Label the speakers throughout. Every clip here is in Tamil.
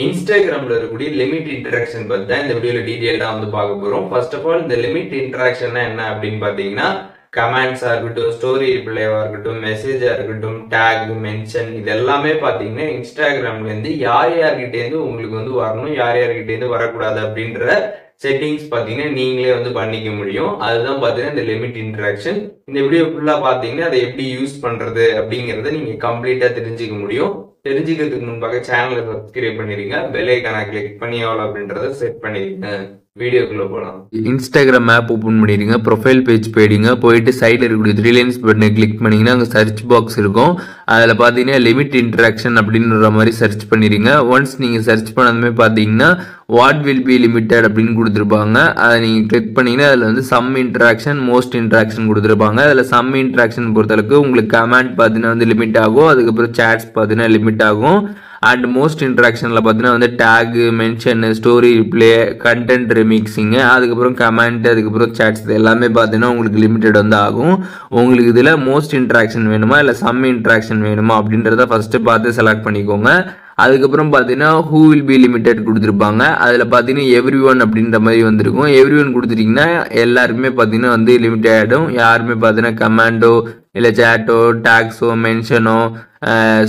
Speaker 1: இன்ஸ்டாகிராம்ல இருக்கக்கூடிய லிமிட் இன்டராக்ஷன் பத்தி தான் இந்த வீடியோல டீடைலா வந்து பார்க்க போறோம். ஃபர்ஸ்ட் ஆஃப் ஆல் இந்த லிமிட் இன்டராக்ஷன்னா என்ன அப்படின்னு பாத்தீங்கன்னா கமெண்ட்ஸா இருக்கட்டும், ஸ்டோரி ரிப்ளைவா இருக்கட்டும், மெசேஜா இருக்கட்டும், டேக், மென்ஷன் இது எல்லாமே பாத்தீங்கன்னா இன்ஸ்டாகிராம்ல இருந்து யார் யார்கிட்ட இருந்து உங்களுக்கு வந்து வரணும், யார் யார்கிட்ட இருந்து வரக்கூடாது அப்படின்ற செட்டிங்ஸ் பாத்தீங்கன்னா நீங்களே வந்து பண்ணிக்க முடியும். அதுதான் பாத்தீங்கன்னா இந்த லிமிட் இன்டராக்ஷன். இந்த வீடியோ ஃபுல்லா பாத்தீங்கன்னா அதை எப்படி யூஸ் பண்றது அப்படிங்கறத நீங்க கம்ப்ளீட்டா தெரிஞ்சுக்க முடியும். தெரிஞ்சுக்கிறதுக்கு முன்பாக சேனலை சப்ஸ்கிரைப் பண்ணிருங்க, பெல் ஐகானை கிளிக் பண்ணி ஆல் அப்படின்றத செட் பண்ணிருங்க. வீடியோக்குள்ள போலாம்.
Speaker 2: இன்ஸ்டாகிராம் ஆப் ஓப்பன் பண்ணிடுங்க, ப்ரொஃபைல் பேஜ் போயிடுங்க, போயிட்டு சைடில் இருக்கக்கூடிய த்ரீ லைன்ஸ் பட்டனை கிளிக் பண்ணிங்கன்னா அங்கே சர்ச் பாக்ஸ் இருக்கும். அதில் பார்த்தீங்கன்னா லிமிட் இன்டராக்ஷன் அப்படின்ற மாதிரி சர்ச் பண்ணிடுங்க. ஒன்ஸ் நீங்கள் சர்ச் பண்ணதுமே பார்த்தீங்கன்னா வாட் வில் பி லிமிட்டட் அப்படின்னு கொடுத்துருப்பாங்க. அதை நீங்கள் கிளிக் பண்ணிங்கன்னா அதில் வந்து சம் இன்ட்ராக்ஷன், மோஸ்ட் இன்ட்ராக்ஷன் கொடுத்துருப்பாங்க. அதில் சம் இன்ட்ராக்ஷன் பொறுத்தளவுக்கு உங்களுக்கு கமெண்ட் பார்த்தீங்கன்னா வந்து லிமிட் ஆகும், அதுக்கப்புறம் சேட்ஸ் பார்த்தீங்கன்னா லிமிட் ஆகும். அண்ட் மோஸ்ட் இன்ட்ராக்ஷனில் பார்த்தீங்கன்னா வந்து tag, mention, story reply, content remixing, அதுக்கப்புறம் கமெண்ட், அதுக்கப்புறம் சேட்ஸ் இது எல்லாமே பார்த்தீங்கன்னா உங்களுக்கு லிமிட்டட் வந்து ஆகும். உங்களுக்கு இதில் மோஸ்ட் இன்ட்ராக்ஷன் வேணுமா இல்லை சம் இன்ட்ராக்ஷன் வேணுமா அப்படின்றத ஃபஸ்ட்டு பார்த்து செலக்ட் பண்ணிக்கோங்க. அதுக்கப்புறம் பார்த்தீங்கன்னா ஹூ வில் பி லிமிட்டட் கொடுத்துருப்பாங்க. அதில் பார்த்தீங்கன்னா எவ்ரி ஒன் அப்படின்ற மாதிரி வந்துருக்கும். எவ்ரி ஒன் கொடுத்துட்டிங்கன்னா எல்லாருமே பார்த்தீங்கன்னா வந்து லிமிட் ஆகிடும். யாருமே பார்த்தீங்கன்னா கமெண்டோ இல்லை சேட்டோ, டேக்ஸோ, மென்ஷனோ,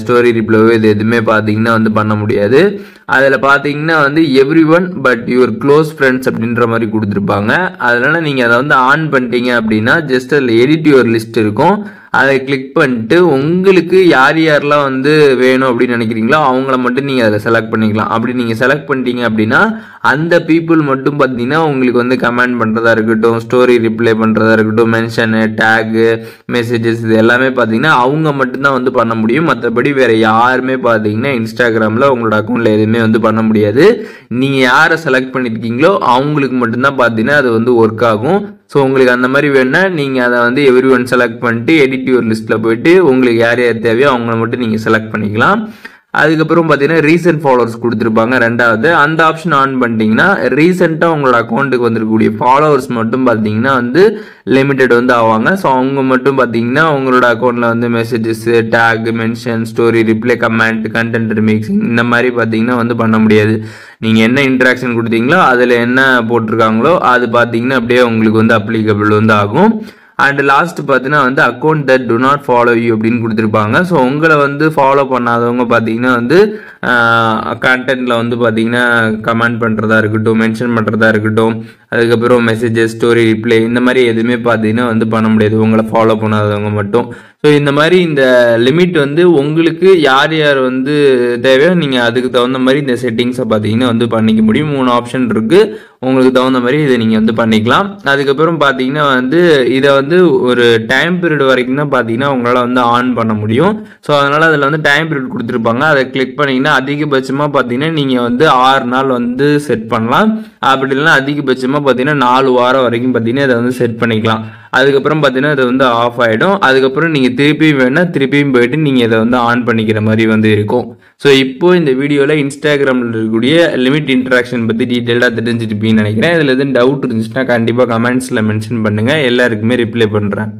Speaker 2: ஸ்டோரி ரிப்ளோவோ இது எதுவுமே பார்த்தீங்கன்னா வந்து பண்ண முடியாது. அதில் பார்த்தீங்கன்னா வந்து every one but your close friends அப்படின்ற மாதிரி கொடுத்துருப்பாங்க. அதனால நீங்கள் அதை வந்து ஆன் பண்ணிட்டீங்க அப்படின்னா ஜஸ்ட் அதில் எடிட் யுவர் லிஸ்ட் இருக்கும். அதை கிளிக் பண்ணிட்டு உங்களுக்கு யார் யாரெல்லாம் வந்து வேணும் அப்படின்னு நினைக்கிறீங்களோ அவங்கள மட்டும் நீங்கள் அதில் செலக்ட் பண்ணிக்கலாம். அப்படி நீங்கள் செலக்ட் பண்ணிட்டீங்க அப்படின்னா அந்த பீப்புள் மட்டும் பார்த்தீங்கன்னா உங்களுக்கு வந்து கமெண்ட் பண்ணுறதா இருக்கட்டும், ஸ்டோரி ரிப்ளை பண்ணுறதா இருக்கட்டும், மென்ஷனு, டேகு, மெசேஜஸ் இது எல்லாமே பார்த்தீங்கன்னா அவங்க மட்டும்தான் வந்து பண்ண முடியும். மற்றபடி வேறு யாருமே பார்த்தீங்கன்னா இன்ஸ்டாகிராமில் உங்களோட அக்கௌண்ட்டில் எதுவுமே வந்து பண்ண முடியாது. நீங்கள் யாரை செலக்ட் பண்ணியிருக்கீங்களோ அவங்களுக்கு மட்டும்தான் பார்த்தீங்கன்னா அது வந்து ஒர்க் ஆகும். ஸோ உங்களுக்கு அந்த மாதிரி வேணுன்னா நீங்கள் அதை வந்து எவ்ரி ஒன் செலக்ட் பண்ணிட்டு எடிட் யுவர் லிஸ்ட்டில் போயிட்டு உங்களுக்கு யார் யார் தேவையோ அவங்கள மட்டும் நீங்கள் செலக்ட் பண்ணிக்கலாம். அதுக்கப்புறம் பார்த்தீங்கன்னா ரீசெண்ட் ஃபாலோவர்ஸ் கொடுத்துருப்பாங்க ரெண்டாவது. அந்த ஆப்ஷன் ஆன் பண்ணிட்டீங்கன்னா ரீசெண்டாக உங்களோட அக்கௌண்ட்டுக்கு வந்துருக்கக்கூடிய ஃபாலோவர்ஸ் மட்டும் பார்த்தீங்கன்னா வந்து லிமிட்டட் வந்து ஆவாங்க. ஸோ அவங்க மட்டும் பார்த்தீங்கன்னா உங்களோட அக்கௌண்ட்டில் வந்து messages, tag, mention, story reply, comment, content remixing இந்த மாதிரி பார்த்தீங்கன்னா வந்து பண்ண முடியாது. நீங்கள் என்ன இன்ட்ராக்ஷன் கொடுத்தீங்களோ அதில் என்ன போட்டிருக்காங்களோ அது பார்த்தீங்கன்னா அப்படியே உங்களுக்கு வந்து அப்ளிகபிள் வந்து ஆகும். அண்ட் லாஸ்ட் பார்த்தீங்கன்னா வந்து account that to not follow you அப்படின்னு கொடுத்துருப்பாங்க. ஸோ உங்களை வந்து ஃபாலோ பண்ணாதவங்க பார்த்தீங்கன்னா வந்து கண்டென்ட்டில் வந்து பார்த்தீங்கன்னா கமெண்ட் பண்ணுறதா இருக்கட்டும், மென்ஷன் பண்ணுறதா இருக்கட்டும், அதுக்கப்புறம் மெசேஜஸ், ஸ்டோரி ரிப்ளை இந்த மாதிரி எதுவுமே பார்த்தீங்கன்னா வந்து பண்ண முடியாது உங்களை ஃபாலோ பண்ணாதவங்க மட்டும். ஸோ இந்த மாதிரி இந்த லிமிட் வந்து உங்களுக்கு யார் யார் வந்து தேவையோ நீங்கள் அதுக்கு தகுந்த மாதிரி இந்த செட்டிங்ஸை பார்த்தீங்கன்னா வந்து பண்ணிக்க முடியும். 3 ஆப்ஷன் இருக்குது, உங்களுக்கு தகுந்த மாதிரி இதை நீங்கள் வந்து பண்ணிக்கலாம். அதுக்கப்புறம் பார்த்தீங்கன்னா வந்து இதை வந்து ஒரு டைம் பீரியட் வரைக்கும் தான் பார்த்தீங்கன்னா உங்களால் வந்து ஆன் பண்ண முடியும். ஸோ அதனால் அதில் வந்து டைம் பீரியட் கொடுத்துருப்பாங்க. அதை கிளிக் பண்ணிங்கன்னா அதிகபட்சமாக பார்த்தீங்கன்னா நீங்கள் வந்து 6 நாள் வந்து செட் பண்ணலாம். அப்படி இல்லைன்னா அதிகபட்சமாக பார்த்தீங்கன்னா 4 வாரம் வரைக்கும் பார்த்தீங்கன்னா இதை வந்து செட் பண்ணிக்கலாம். அதுக்கப்புறம் பார்த்தீங்கன்னா இது வந்து ஆஃப் ஆகிடும். அதுக்கப்புறம் நீங்கள் திருப்பியும் வேணால் திருப்பியும் போயிட்டு நீங்கள் இதை வந்து ஆன் பண்ணிக்கிற மாதிரி வந்து இருக்கும். ஸோ இப்போ இந்த வீடியோவில் இன்ஸ்டாகிராமில் இருக்கக்கூடிய லிமிட் இன்ட்ராக்ஷன் பற்றி டீட்டெயிலாக தெரிஞ்சுட்டு நினைக்கிறேன். இதில் எதுவும் டவுட் இருந்துச்சுன்னா கண்டிப்பாக கமெண்ட்ஸில் மென்ஷன் பண்ணுங்கள், எல்லாருக்குமே ரிப்ளை பண்ணுறேன்.